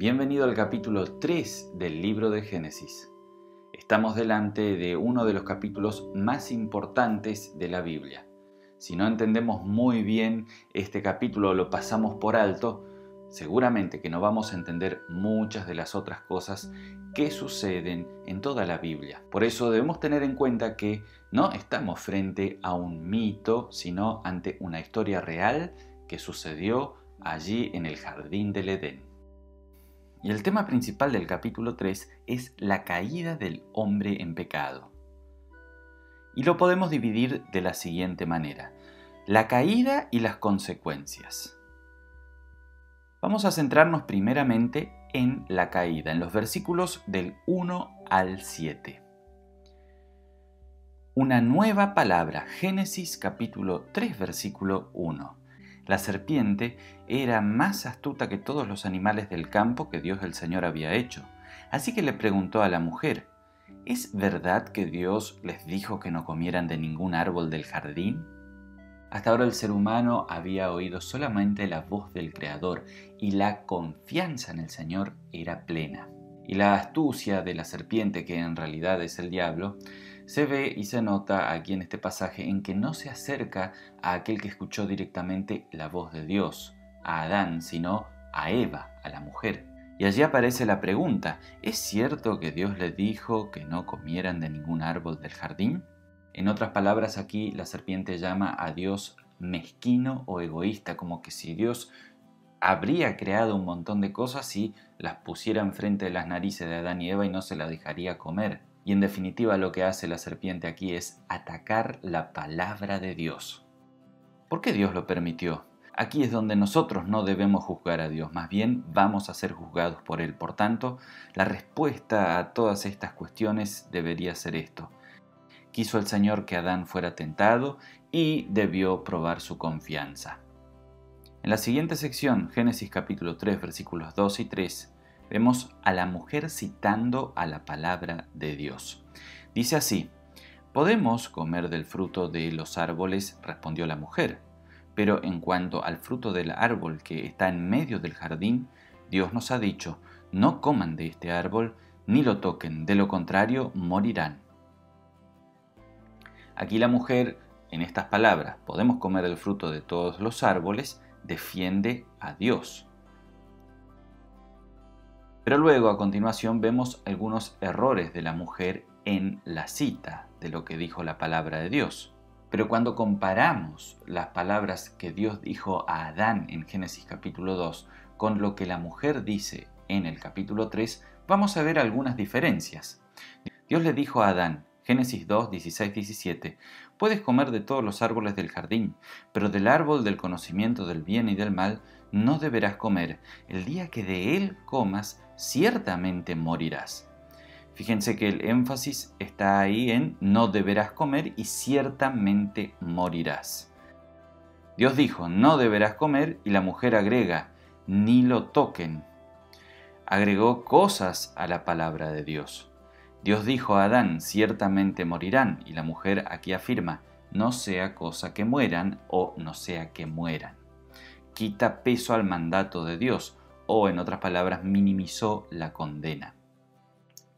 Bienvenido al capítulo 3 del libro de Génesis. Estamos delante de uno de los capítulos más importantes de la Biblia. Si no entendemos muy bien este capítulo o lo pasamos por alto, seguramente que no vamos a entender muchas de las otras cosas que suceden en toda la Biblia. Por eso debemos tener en cuenta que no estamos frente a un mito, sino ante una historia real que sucedió allí en el jardín del Edén. Y el tema principal del capítulo 3 es la caída del hombre en pecado. Y lo podemos dividir de la siguiente manera: la caída y las consecuencias. Vamos a centrarnos primeramente en la caída, en los versículos del 1 al 7. Una nueva palabra, Génesis capítulo 3, versículo 1. La serpiente era más astuta que todos los animales del campo que Dios el Señor había hecho. Así que le preguntó a la mujer: ¿es verdad que Dios les dijo que no comieran de ningún árbol del jardín? Hasta ahora el ser humano había oído solamente la voz del Creador y la confianza en el Señor era plena. Y la astucia de la serpiente, que en realidad es el diablo, se ve y se nota aquí en este pasaje en que no se acerca a aquel que escuchó directamente la voz de Dios, a Adán, sino a Eva, a la mujer. Y allí aparece la pregunta: ¿es cierto que Dios les dijo que no comieran de ningún árbol del jardín? En otras palabras, aquí la serpiente llama a Dios mezquino o egoísta, como que si Dios habría creado un montón de cosas y las pusiera enfrente de las narices de Adán y Eva y no se las dejaría comer. Y en definitiva lo que hace la serpiente aquí es atacar la palabra de Dios. ¿Por qué Dios lo permitió? Aquí es donde nosotros no debemos juzgar a Dios, más bien vamos a ser juzgados por Él. Por tanto, la respuesta a todas estas cuestiones debería ser esto: quiso el Señor que Adán fuera tentado y debió probar su confianza. En la siguiente sección, Génesis capítulo 3, versículos 2 y 3, vemos a la mujer citando a la palabra de Dios. Dice así: «¿Podemos comer del fruto de los árboles?», respondió la mujer. «Pero en cuanto al fruto del árbol que está en medio del jardín, Dios nos ha dicho: no coman de este árbol ni lo toquen, de lo contrario morirán». Aquí la mujer, en estas palabras, «podemos comer el fruto de todos los árboles», defiende a Dios. Pero luego, a continuación, vemos algunos errores de la mujer en la cita de lo que dijo la palabra de Dios. Pero cuando comparamos las palabras que Dios dijo a Adán en Génesis capítulo 2 con lo que la mujer dice en el capítulo 3, vamos a ver algunas diferencias. Dios le dijo a Adán, Génesis 2, 16, 17, «Puedes comer de todos los árboles del jardín, pero del árbol del conocimiento del bien y del mal no deberás comer. El día que de él comas, ciertamente morirás». Fíjense que el énfasis está ahí en no deberás comer y ciertamente morirás. Dios dijo, no deberás comer, y la mujer agrega, ni lo toquen. Agregó cosas a la palabra de Dios. Dios dijo a Adán, ciertamente morirán, y la mujer aquí afirma, no sea cosa que mueran o no sea que mueran. Quita peso al mandato de Dios, o en otras palabras, minimizó la condena.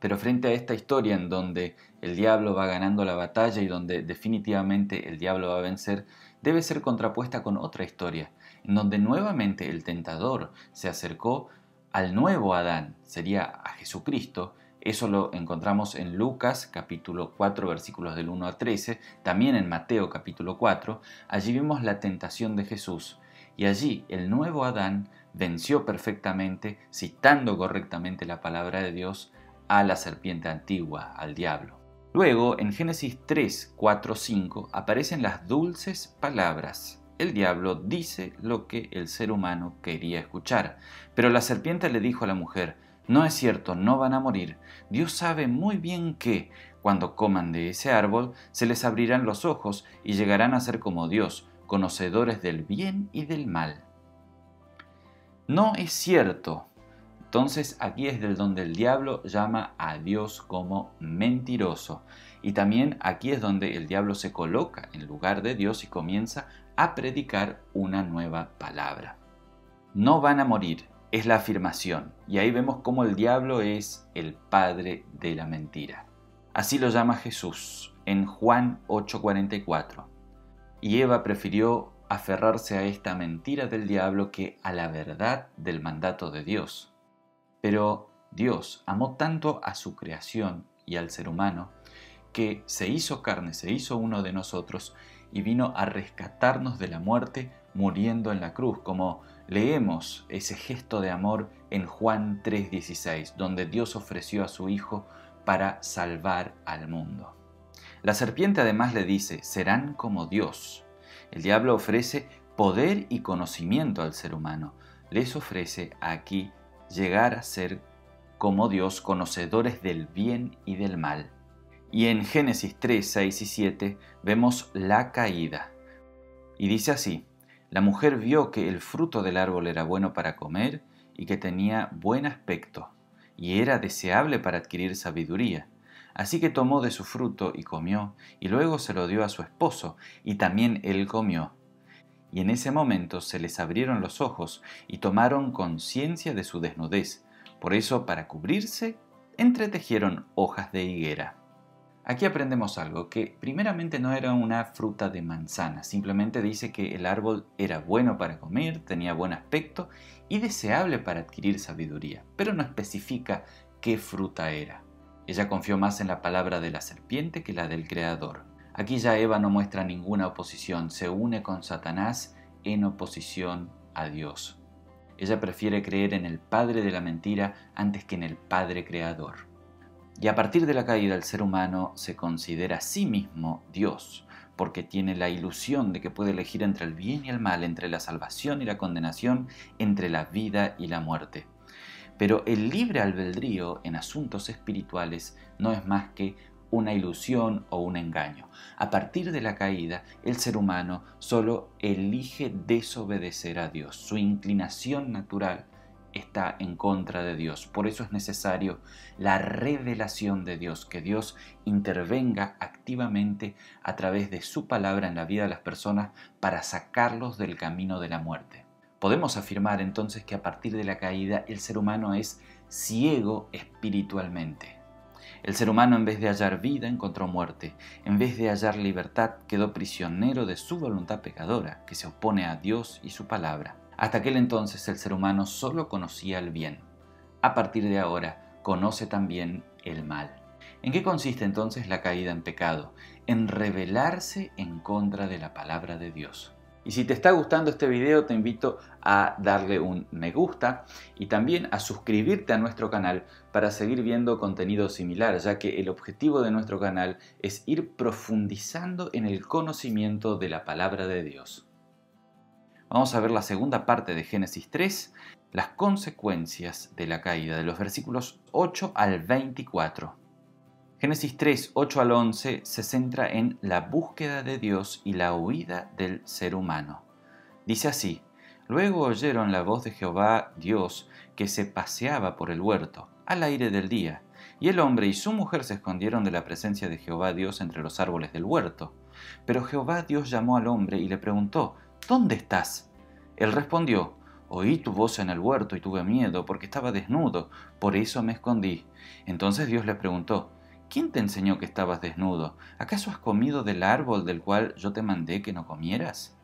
Pero frente a esta historia en donde el diablo va ganando la batalla y donde definitivamente el diablo va a vencer, debe ser contrapuesta con otra historia, en donde nuevamente el tentador se acercó al nuevo Adán, sería a Jesucristo. Eso lo encontramos en Lucas capítulo 4 versículos del 1 a 13, también en Mateo capítulo 4, allí vemos la tentación de Jesús. Y allí el nuevo Adán venció perfectamente, citando correctamente la palabra de Dios, a la serpiente antigua, al diablo. Luego, en Génesis 3, 4, 5, aparecen las dulces palabras. El diablo dice lo que el ser humano quería escuchar, pero la serpiente le dijo a la mujer, no es cierto, no van a morir. Dios sabe muy bien que, cuando coman de ese árbol, se les abrirán los ojos y llegarán a ser como Dios, conocedores del bien y del mal. No es cierto. Entonces aquí es del donde el diablo llama a Dios como mentiroso. Y también aquí es donde el diablo se coloca en lugar de Dios y comienza a predicar una nueva palabra. No van a morir. es la afirmación, y ahí vemos cómo el diablo es el padre de la mentira. Así lo llama Jesús en Juan 8:44. Y Eva prefirió aferrarse a esta mentira del diablo que a la verdad del mandato de Dios. Pero Dios amó tanto a su creación y al ser humano que se hizo carne, se hizo uno de nosotros y vino a rescatarnos de la muerte muriendo en la cruz, como leemos ese gesto de amor en Juan 3:16, donde Dios ofreció a su Hijo para salvar al mundo. La serpiente además le dice, serán como Dios. El diablo ofrece poder y conocimiento al ser humano. Les ofrece aquí llegar a ser como Dios, conocedores del bien y del mal. Y en Génesis 3, 6 y 7 vemos la caída. Y dice así, la mujer vio que el fruto del árbol era bueno para comer y que tenía buen aspecto, y era deseable para adquirir sabiduría. Así que tomó de su fruto y comió, y luego se lo dio a su esposo, y también él comió. Y en ese momento se les abrieron los ojos y tomaron conciencia de su desnudez. Por eso, para cubrirse, entretejieron hojas de higuera. Aquí aprendemos algo, que primeramente no era una fruta de manzana, simplemente dice que el árbol era bueno para comer, tenía buen aspecto y deseable para adquirir sabiduría, pero no especifica qué fruta era. Ella confió más en la palabra de la serpiente que la del Creador. Aquí ya Eva no muestra ninguna oposición, se une con Satanás en oposición a Dios. Ella prefiere creer en el padre de la mentira antes que en el Padre Creador. Y a partir de la caída el ser humano se considera a sí mismo Dios, porque tiene la ilusión de que puede elegir entre el bien y el mal, entre la salvación y la condenación, entre la vida y la muerte. Pero el libre albedrío en asuntos espirituales no es más que una ilusión o un engaño. A partir de la caída, el ser humano solo elige desobedecer a Dios. Su inclinación natural está en contra de Dios. Por eso es necesario la revelación de Dios, que Dios intervenga activamente a través de su palabra en la vida de las personas para sacarlos del camino de la muerte. Podemos afirmar entonces que a partir de la caída el ser humano es ciego espiritualmente. El ser humano, en vez de hallar vida, encontró muerte. En vez de hallar libertad, quedó prisionero de su voluntad pecadora, que se opone a Dios y su palabra. Hasta aquel entonces el ser humano solo conocía el bien. A partir de ahora, conoce también el mal. ¿En qué consiste entonces la caída en pecado? En rebelarse en contra de la palabra de Dios. Y si te está gustando este video, te invito a darle un me gusta y también a suscribirte a nuestro canal para seguir viendo contenido similar, ya que el objetivo de nuestro canal es ir profundizando en el conocimiento de la palabra de Dios. Vamos a ver la segunda parte de Génesis 3, las consecuencias de la caída, de los versículos 8 al 24. Génesis 3, 8 al 11 se centra en la búsqueda de Dios y la huida del ser humano. Dice así, luego oyeron la voz de Jehová Dios que se paseaba por el huerto, al aire del día, y el hombre y su mujer se escondieron de la presencia de Jehová Dios entre los árboles del huerto. Pero Jehová Dios llamó al hombre y le preguntó, ¿dónde estás? Él respondió, oí tu voz en el huerto y tuve miedo porque estaba desnudo, por eso me escondí. Entonces Dios le preguntó, ¿quién te enseñó que estabas desnudo? ¿Acaso has comido del árbol del cual yo te mandé que no comieras?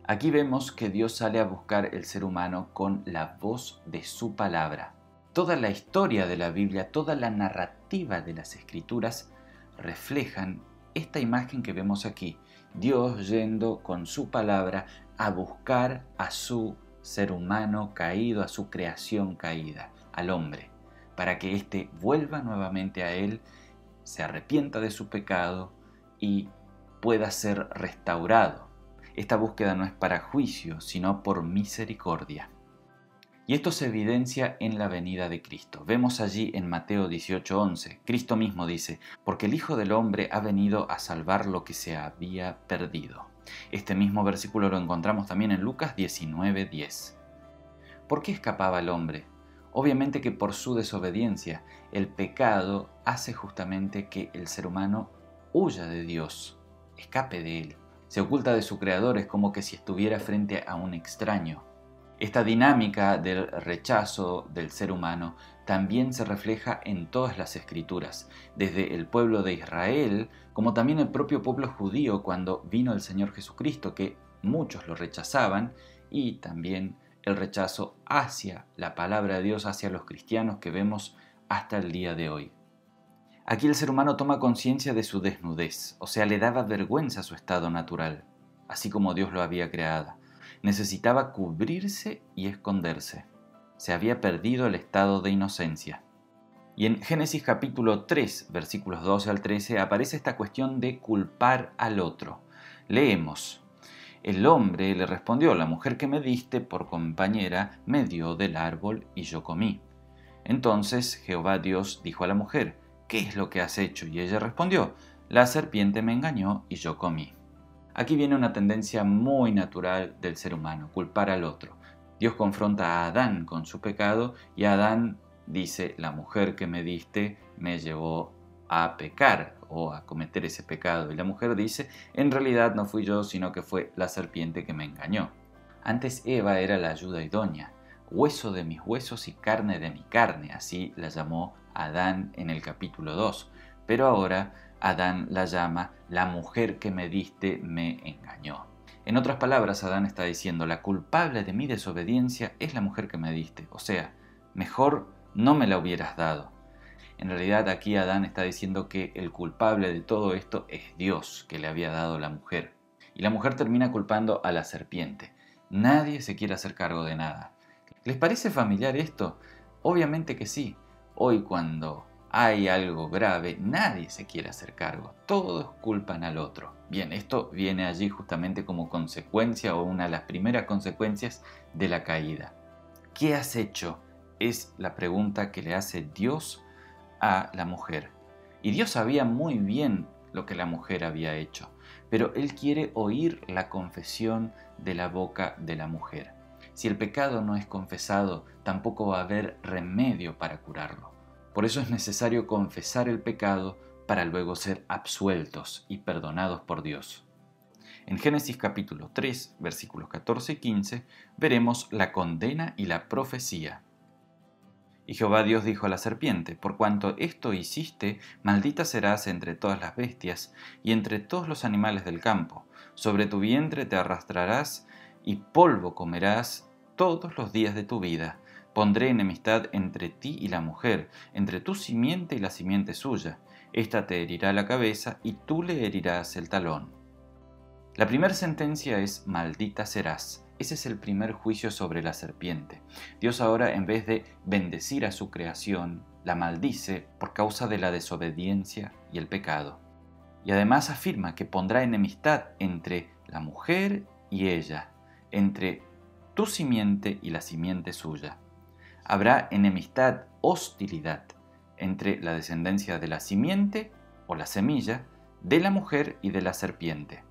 Aquí vemos que Dios sale a buscar el ser humano con la voz de su palabra. Toda la historia de la Biblia, toda la narrativa de las Escrituras reflejan esta imagen que vemos aquí. Dios yendo con su palabra a buscar a su ser humano caído, a su creación caída, al hombre, para que éste vuelva nuevamente a Él, se arrepienta de su pecado y pueda ser restaurado. Esta búsqueda no es para juicio, sino por misericordia. Y esto se evidencia en la venida de Cristo. Vemos allí en Mateo 18:11, Cristo mismo dice, porque el Hijo del Hombre ha venido a salvar lo que se había perdido. Este mismo versículo lo encontramos también en Lucas 19:10. ¿Por qué escapaba el hombre? Obviamente que por su desobediencia. El pecado hace justamente que el ser humano huya de Dios, escape de Él. Se oculta de su Creador, es como que si estuviera frente a un extraño. Esta dinámica del rechazo del ser humano también se refleja en todas las escrituras, desde el pueblo de Israel, como también el propio pueblo judío cuando vino el Señor Jesucristo, que muchos lo rechazaban, y también el rechazo hacia la palabra de Dios, hacia los cristianos que vemos hasta el día de hoy. Aquí el ser humano toma conciencia de su desnudez, o sea, le daba vergüenza su estado natural, así como Dios lo había creado. Necesitaba cubrirse y esconderse. Se había perdido el estado de inocencia. Y en Génesis capítulo 3, versículos 12 al 13, aparece esta cuestión de culpar al otro. Leemos: El hombre le respondió: La mujer que me diste por compañera me dio del árbol y yo comí. Entonces Jehová Dios dijo a la mujer: ¿Qué es lo que has hecho? Y ella respondió: La serpiente me engañó y yo comí. Aquí viene una tendencia muy natural del ser humano, culpar al otro. Dios confronta a Adán con su pecado y Adán dice: la mujer que me diste me llevó a pecar o a cometer ese pecado. Y la mujer dice: en realidad no fui yo, sino que fue la serpiente que me engañó. Antes Eva era la ayuda idónea, hueso de mis huesos y carne de mi carne, así la llamó Adán en el capítulo 2. Pero ahora Adán la llama: la mujer que me diste me engañó. En otras palabras, Adán está diciendo: la culpable de mi desobediencia es la mujer que me diste, o sea, mejor no me la hubieras dado. En realidad aquí Adán está diciendo que el culpable de todo esto es Dios, que le había dado la mujer. Y la mujer termina culpando a la serpiente. Nadie se quiere hacer cargo de nada. ¿Les parece familiar esto? Obviamente que sí. Hoy cuando hay algo grave, nadie se quiere hacer cargo. Todos culpan al otro. Bien, esto viene allí justamente como consecuencia o una de las primeras consecuencias de la caída. ¿Qué has hecho? Es la pregunta que le hace Dios a la mujer. Y Dios sabía muy bien lo que la mujer había hecho, pero Él quiere oír la confesión de la boca de la mujer. Si el pecado no es confesado, tampoco va a haber remedio para curarlo. Por eso es necesario confesar el pecado para luego ser absueltos y perdonados por Dios. En Génesis capítulo 3, versículos 14 y 15, veremos la condena y la profecía. Y Jehová Dios dijo a la serpiente: por cuanto esto hiciste, maldita serás entre todas las bestias y entre todos los animales del campo. Sobre tu vientre te arrastrarás y polvo comerás todos los días de tu vida. Pondré enemistad entre ti y la mujer, entre tu simiente y la simiente suya. Ésta te herirá la cabeza y tú le herirás el talón. La primera sentencia es: maldita serás. Ese es el primer juicio sobre la serpiente. Dios ahora, en vez de bendecir a su creación, la maldice por causa de la desobediencia y el pecado. Y además afirma que pondrá enemistad entre la mujer y ella, entre tu simiente y la simiente suya. Habrá enemistad, hostilidad entre la descendencia de la simiente o la semilla, de la mujer y de la serpiente.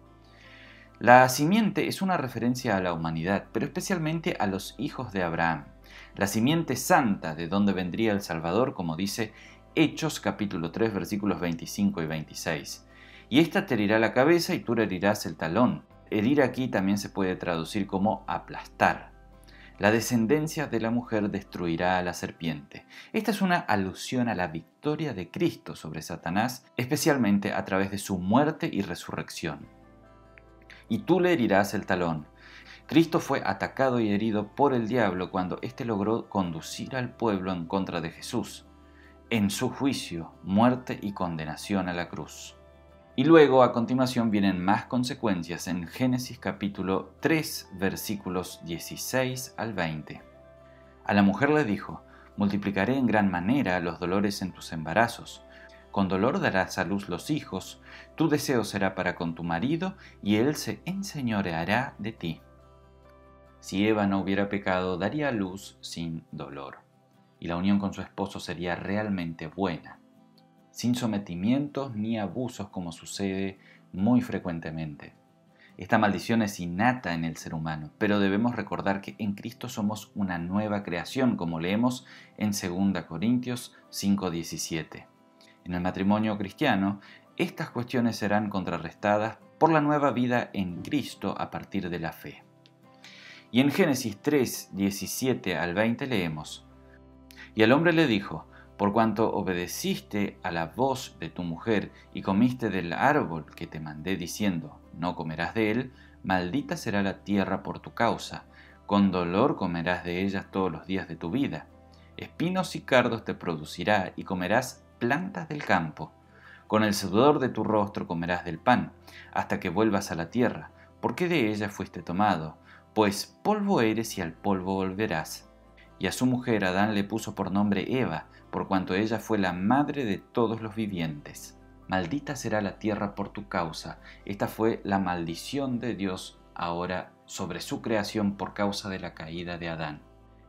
La simiente es una referencia a la humanidad, pero especialmente a los hijos de Abraham. La simiente santa, de donde vendría el Salvador, como dice Hechos capítulo 3 versículos 25 y 26. Y ésta te herirá la cabeza y tú le herirás el talón. Herir aquí también se puede traducir como aplastar. La descendencia de la mujer destruirá a la serpiente. Esta es una alusión a la victoria de Cristo sobre Satanás, especialmente a través de su muerte y resurrección. Y tú le herirás el talón. Cristo fue atacado y herido por el diablo cuando éste logró conducir al pueblo en contra de Jesús, en su juicio, muerte y condenación a la cruz. Y luego, a continuación, vienen más consecuencias en Génesis capítulo 3, versículos 16 al 20. A la mujer le dijo: multiplicaré en gran manera los dolores en tus embarazos. Con dolor darás a luz los hijos, tu deseo será para con tu marido, y él se enseñoreará de ti. Si Eva no hubiera pecado, daría a luz sin dolor, y la unión con su esposo sería realmente buena, sin sometimientos ni abusos como sucede muy frecuentemente. Esta maldición es innata en el ser humano, pero debemos recordar que en Cristo somos una nueva creación, como leemos en 2 Corintios 5:17. En el matrimonio cristiano, estas cuestiones serán contrarrestadas por la nueva vida en Cristo a partir de la fe. Y en Génesis 3, 17 al 20 leemos: Y el hombre le dijo: Por cuanto obedeciste a la voz de tu mujer y comiste del árbol que te mandé diciendo, no comerás de él, maldita será la tierra por tu causa, con dolor comerás de ella todos los días de tu vida. Espinos y cardos te producirá y comerás plantas del campo. Con el sudor de tu rostro comerás del pan, hasta que vuelvas a la tierra, porque de ella fuiste tomado, pues polvo eres y al polvo volverás. Y a su mujer Adán le puso por nombre Eva, por cuanto ella fue la madre de todos los vivientes. Maldita será la tierra por tu causa. Esta fue la maldición de Dios ahora sobre su creación por causa de la caída de Adán.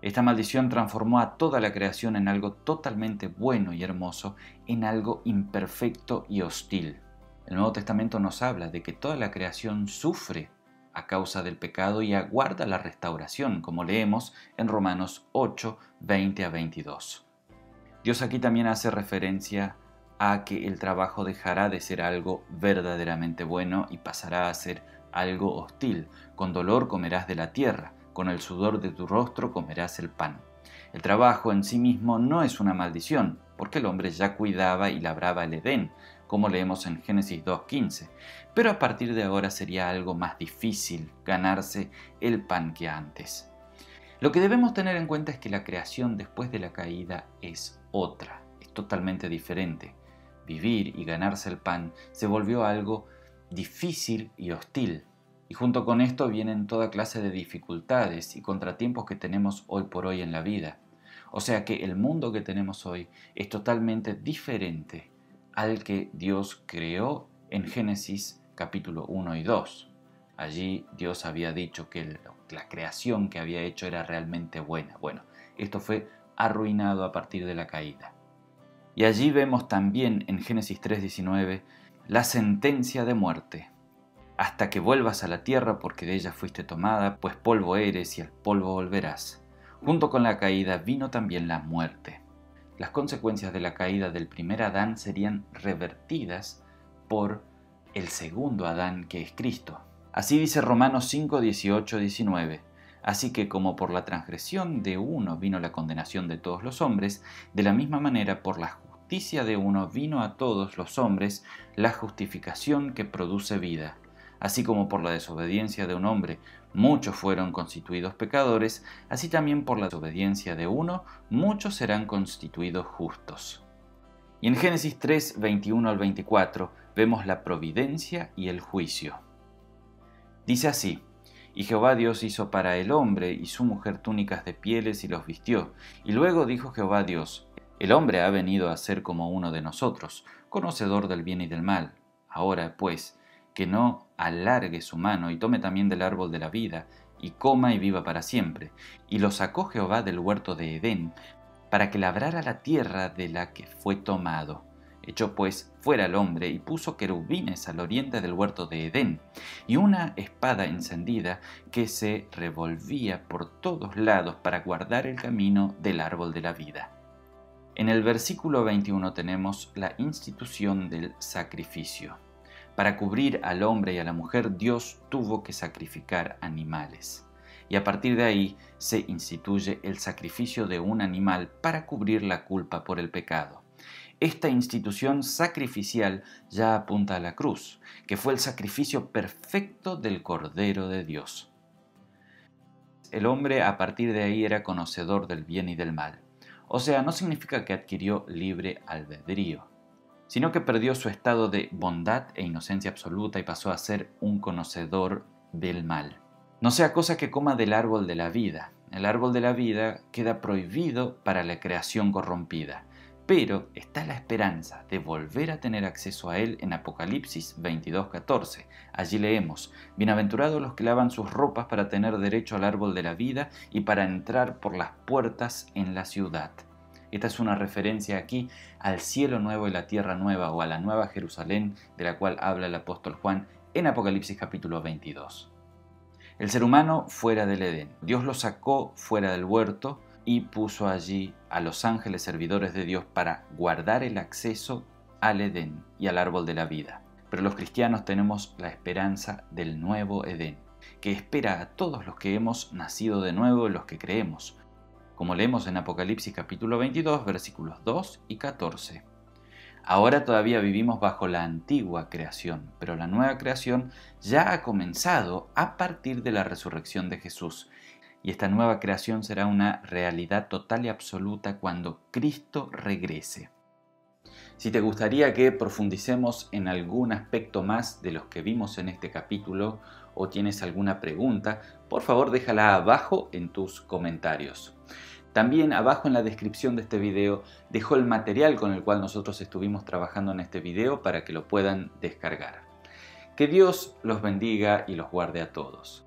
Esta maldición transformó a toda la creación en algo totalmente bueno y hermoso, en algo imperfecto y hostil. El Nuevo Testamento nos habla de que toda la creación sufre a causa del pecado y aguarda la restauración, como leemos en Romanos 8, 20 a 22. Dios aquí también hace referencia a que el trabajo dejará de ser algo verdaderamente bueno y pasará a ser algo hostil. Con dolor comerás de la tierra, con el sudor de tu rostro comerás el pan. El trabajo en sí mismo no es una maldición, porque el hombre ya cuidaba y labraba el Edén, como leemos en Génesis 2:15, pero a partir de ahora sería algo más difícil ganarse el pan que antes. Lo que debemos tener en cuenta es que la creación después de la caída es otra, es totalmente diferente. Vivir y ganarse el pan se volvió algo difícil y hostil, y junto con esto vienen toda clase de dificultades y contratiempos que tenemos hoy por hoy en la vida. O sea que el mundo que tenemos hoy es totalmente diferente al que Dios creó en Génesis capítulo 1 y 2. Allí Dios había dicho que la creación que había hecho era realmente buena. Bueno, esto fue arruinado a partir de la caída. Y allí vemos también en Génesis 3:19 la sentencia de muerte. Hasta que vuelvas a la tierra, porque de ella fuiste tomada, pues polvo eres y al polvo volverás. Junto con la caída vino también la muerte. Las consecuencias de la caída del primer Adán serían revertidas por el segundo Adán, que es Cristo. Así dice Romanos 5, 18, 19. Así que como por la transgresión de uno vino la condenación de todos los hombres, de la misma manera por la justicia de uno vino a todos los hombres la justificación que produce vida. Así como por la desobediencia de un hombre muchos fueron constituidos pecadores, así también por la desobediencia de uno muchos serán constituidos justos. Y en Génesis 3, 21 al 24 vemos la providencia y el juicio. Dice así: Y Jehová Dios hizo para el hombre y su mujer túnicas de pieles y los vistió. Y luego dijo Jehová Dios: El hombre ha venido a ser como uno de nosotros, conocedor del bien y del mal. Ahora, pues, que no alargue su mano y tome también del árbol de la vida, y coma y viva para siempre. Y lo sacó Jehová del huerto de Edén, para que labrara la tierra de la que fue tomado. Echó pues fuera al hombre y puso querubines al oriente del huerto de Edén, y una espada encendida que se revolvía por todos lados para guardar el camino del árbol de la vida. En el versículo 21 tenemos la institución del sacrificio. Para cubrir al hombre y a la mujer, Dios tuvo que sacrificar animales. Y a partir de ahí se instituye el sacrificio de un animal para cubrir la culpa por el pecado. Esta institución sacrificial ya apunta a la cruz, que fue el sacrificio perfecto del Cordero de Dios. El hombre a partir de ahí era conocedor del bien y del mal. O sea, no significa que adquirió libre albedrío, sino que perdió su estado de bondad e inocencia absoluta y pasó a ser un conocedor del mal. No sea cosa que coma del árbol de la vida. El árbol de la vida queda prohibido para la creación corrompida, pero está la esperanza de volver a tener acceso a él en Apocalipsis 22:14. Allí leemos: Bienaventurados los que lavan sus ropas para tener derecho al árbol de la vida y para entrar por las puertas en la ciudad. Esta es una referencia aquí al cielo nuevo y la tierra nueva, o a la nueva Jerusalén de la cual habla el apóstol Juan en Apocalipsis capítulo 22. El ser humano fuera del Edén. Dios lo sacó fuera del huerto y puso allí a los ángeles servidores de Dios para guardar el acceso al Edén y al árbol de la vida. Pero los cristianos tenemos la esperanza del nuevo Edén. que espera a todos los que hemos nacido de nuevo, los que creemos, como leemos en Apocalipsis capítulo 22, versículos 2 y 14. Ahora todavía vivimos bajo la antigua creación, pero la nueva creación ya ha comenzado a partir de la resurrección de Jesús. Y esta nueva creación será una realidad total y absoluta cuando Cristo regrese. Si te gustaría que profundicemos en algún aspecto más de los que vimos en este capítulo o tienes alguna pregunta, por favor déjala abajo en tus comentarios. También abajo en la descripción de este video dejo el material con el cual nosotros estuvimos trabajando en este video para que lo puedan descargar. Que Dios los bendiga y los guarde a todos.